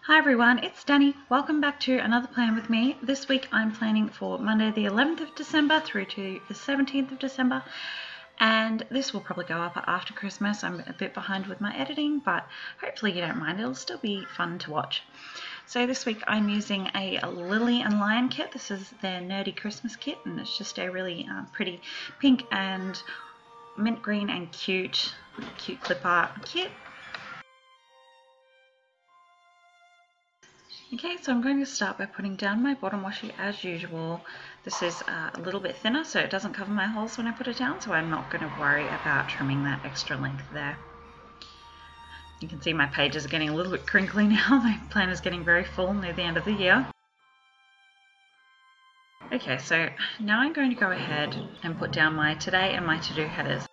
Hi everyone, it's Danny. Welcome back to another plan with me. This week I'm planning for Monday the 11th of December through to the 17th of December, and this will probably go up after Christmas. I'm a bit behind with my editing, but hopefully you don't mind. It'll still be fun to watch. So this week I'm using a Lily and Lion kit. This is their Nerdy Christmas kit, and it's just a really pretty pink and mint green and cute clip art kit. Okay, so I'm going to start by putting down my bottom washi as usual. This is a little bit thinner, so it doesn't cover my holes when I put it down, so I'm not going to worry about trimming that extra length there. You can see my pages are getting a little bit crinkly now. My plan is getting very full near the end of the year. Okay, so now I'm going to go ahead and put down my today and my to-do headers.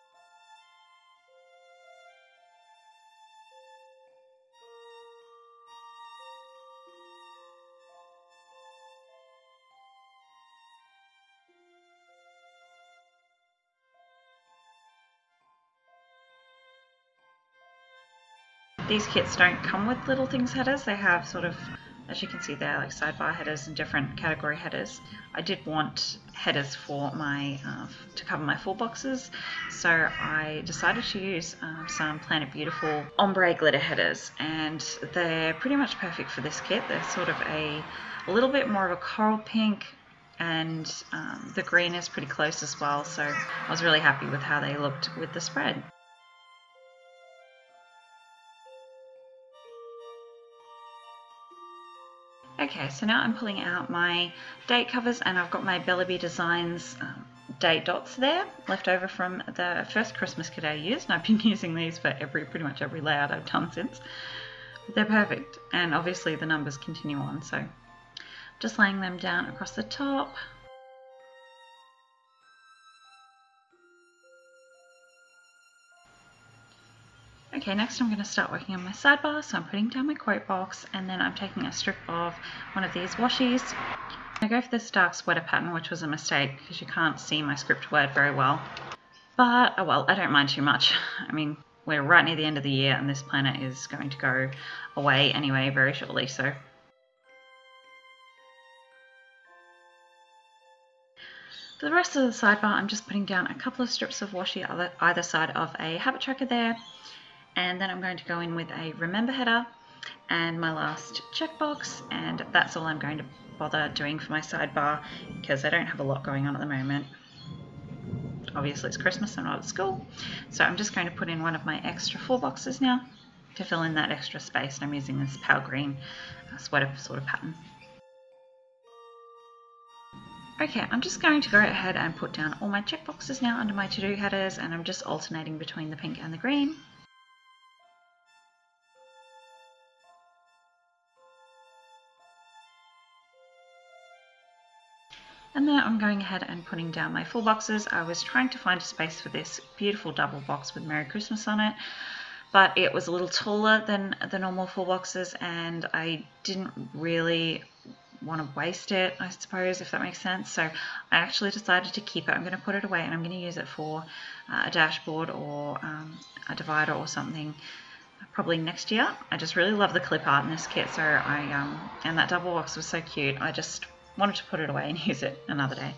These kits don't come with little things headers. They have sort of, as you can see there, like sidebar headers and different category headers. I did want headers for my to cover my full boxes, so I decided to use some Planet Beautiful ombre glitter headers, and they're pretty much perfect for this kit. They're sort of a little bit more of a coral pink, and the green is pretty close as well, so I was really happy with how they looked with the spread. Okay, so now I'm pulling out my date covers, and I've got my Bella Bee Designs date dots there, left over from the first Christmas kit I used, and I've been using these for pretty much every layout I've done since. But they're perfect, and obviously the numbers continue on, so just laying them down across the top. Okay, next I'm going to start working on my sidebar, so I'm putting down my quote box, and then I'm taking a strip of one of these washies. I go for this dark sweater pattern, which was a mistake because you can't see my script word very well. But, oh well, I don't mind too much. I mean, we're right near the end of the year, and this planner is going to go away anyway very shortly, so. For the rest of the sidebar, I'm just putting down a couple of strips of washi either side of a habit tracker there. And then I'm going to go in with a remember header and my last checkbox, and that's all I'm going to bother doing for my sidebar because I don't have a lot going on at the moment. Obviously it's Christmas, I'm not at school, so I'm just going to put in one of my extra full boxes now to fill in that extra space, and I'm using this pale green sweater sort of pattern. Okay, I'm just going to go ahead and put down all my checkboxes now under my to-do headers, and I'm just alternating between the pink and the green. And then I'm going ahead and putting down my full boxes. I was trying to find a space for this beautiful double box with Merry Christmas on it, but it was a little taller than the normal full boxes, and I didn't really want to waste it, I suppose, if that makes sense. So I actually decided to keep it. I'm going to put it away, and I'm going to use it for a dashboard or a divider or something probably next year. I just really love the clip art in this kit, so and that double box was so cute. I just wanted to put it away and use it another day.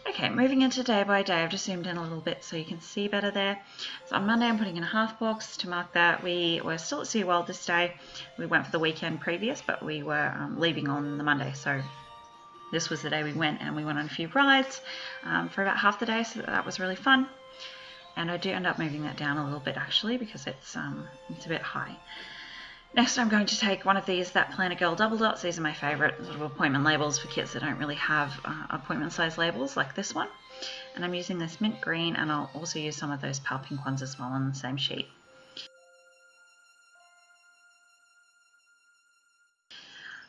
Okay, moving into day by day, I've just zoomed in a little bit so you can see better there. So on Monday I'm putting in a half box to mark that we were still at SeaWorld this day. We went for the weekend previous, but we were leaving on the Monday, so this was the day we went, and we went on a few rides for about half the day, so that was really fun. And I do end up moving that down a little bit actually because it's a bit high. Next I'm going to take one of these That Planner Girl double dots. These are my favourite sort of appointment labels for kits that don't really have appointment size labels like this one. And I'm using this mint green, and I'll also use some of those pale pink ones as well on the same sheet.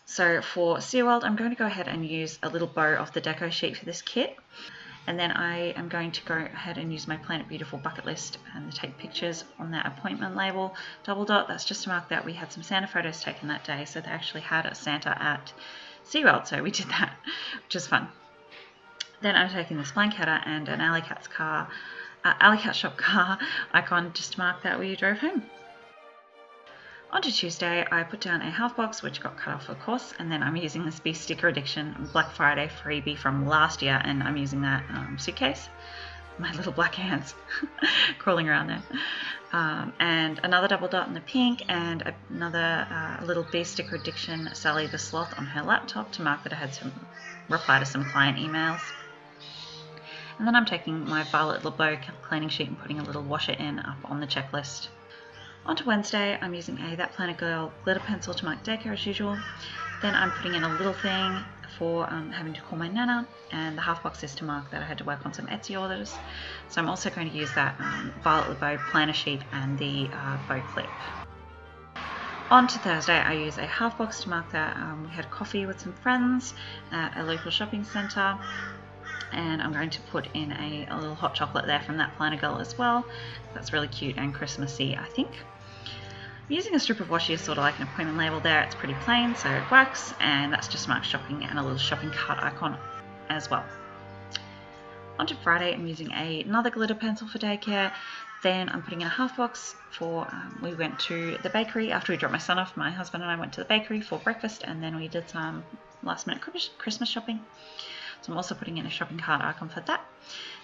So for SeaWorld, I'm going to go ahead and use a little bow off the deco sheet for this kit. And then I am going to go ahead and use my Planet Beautiful bucket list and take pictures on that appointment label double dot. That's just to mark that we had some Santa photos taken that day, so they actually had a Santa at SeaWorld, so we did that, which is fun. Then I'm taking this blank header and an Alley Cats car Alley Cat Shop car icon just to mark that we drove home. On to Tuesday, I put down a half box, which got cut off, of course, and then I'm using this Be Sticker Addiction Black Friday freebie from last year, and I'm using that suitcase. My little black hands crawling around there. And another double dot in the pink, and another little Be Sticker Addiction Sally the Sloth on her laptop to mark that I had some reply to some client emails. And then I'm taking my Violet LeBeau cleaning sheet and putting a little washer in up on the checklist. On to Wednesday, I'm using a That Planner Girl glitter pencil to mark daycare as usual. Then I'm putting in a little thing for having to call my nana, and the half box is to mark that I had to work on some Etsy orders. So I'm also going to use that Violet LeBeau planner sheet and the bow clip. On to Thursday, I use a half box to mark that we had coffee with some friends at a local shopping centre. And I'm going to put in a little hot chocolate there from That Planner Girl as well. That's really cute and Christmassy, I think. I'm using a strip of washi as sort of like an appointment label there. It's pretty plain, so it works, and that's just marked shopping and a little shopping cart icon as well. On to Friday, I'm using another glitter pencil for daycare. Then I'm putting in a half box for, we went to the bakery after we dropped my son off. My husband and I went to the bakery for breakfast, and then we did some last minute Christmas shopping. So I'm also putting in a shopping cart icon for that.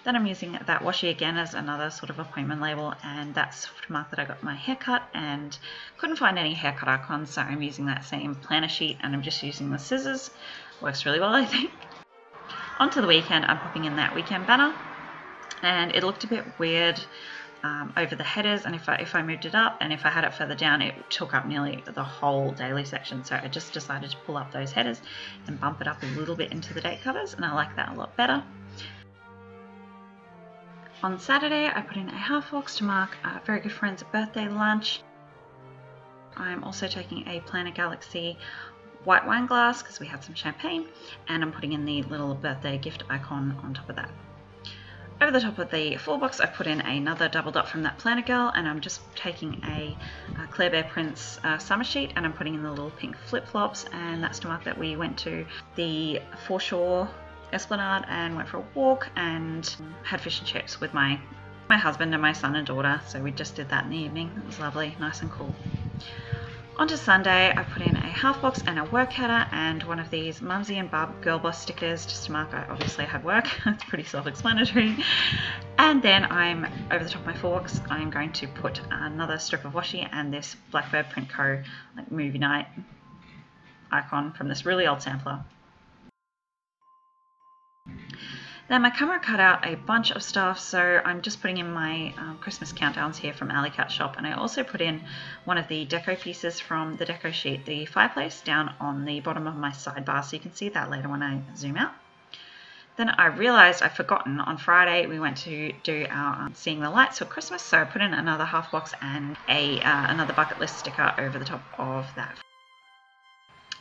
Then I'm using that washi again as another sort of appointment label, and that's to mark that I got my haircut, and couldn't find any haircut icons, so I'm using that same planner sheet and I'm just using the scissors. Works really well, I think. On to the weekend, I'm popping in that weekend banner, and it looked a bit weird over the headers, and if I moved it up and if I had it further down, it took up nearly the whole daily section, so I just decided to pull up those headers and bump it up a little bit into the date covers, and I like that a lot better. On Saturday, I put in a half box to mark a very good friend's birthday lunch. I'm also taking a Planner Galaxy white wine glass because we had some champagne, and I'm putting in the little birthday gift icon on top of that. Over the top of the full box, I put in another double dot from That Planner Girl, and I'm just taking a Claire Bear Prince summer sheet, and I'm putting in the little pink flip-flops, and that's to mark that we went to the foreshore Esplanade and went for a walk and had fish and chips with my husband and my son and daughter. So we just did that in the evening. It was lovely, nice and cool. On to Sunday, I put in a half box and a work header and one of these Mumsy and Bub Girl Boss stickers just to mark I obviously had work. It's pretty self-explanatory. And then I'm over the top of my full box, I'm going to put another strip of washi and this Blackbird Print Co. like movie night icon from this really old sampler. Then my camera cut out a bunch of stuff, so I'm just putting in my Christmas countdowns here from Alley Cat Shop, and I also put in one of the deco pieces from the deco sheet, the fireplace, down on the bottom of my sidebar, so you can see that later when I zoom out. Then I realised I'd forgotten on Friday we went to do our Seeing the Lights for Christmas, so I put in another half box and another bucket list sticker over the top of that.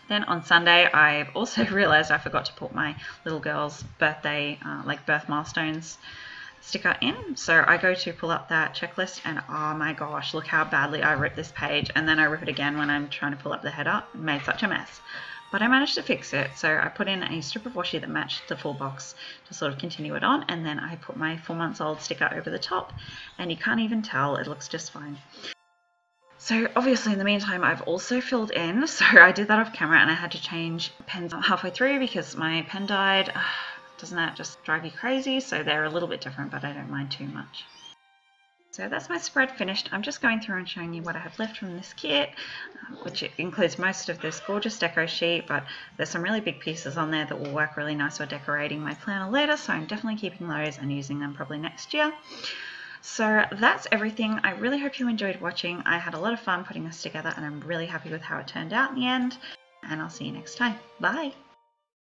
Then on Sunday, I've also realised I forgot to put my little girl's birthday, like birth milestones sticker in. So I go to pull up that checklist and oh my gosh, look how badly I ripped this page. And then I rip it again when I'm trying to pull up the header. It made such a mess. But I managed to fix it. So I put in a strip of washi that matched the full box to sort of continue it on. And then I put my 4 months old sticker over the top. And you can't even tell, it looks just fine. So obviously in the meantime I've also filled in, so I did that off camera and I had to change pens halfway through because my pen died. Doesn't that just drive you crazy? So they're a little bit different, but I don't mind too much. So that's my spread finished. I'm just going through and showing you what I have left from this kit, which includes most of this gorgeous deco sheet, but there's some really big pieces on there that will work really nice for decorating my planner later, so I'm definitely keeping those and using them probably next year. So that's everything. I really hope you enjoyed watching. I had a lot of fun putting this together and I'm really happy with how it turned out in the end. And I'll see you next time. Bye!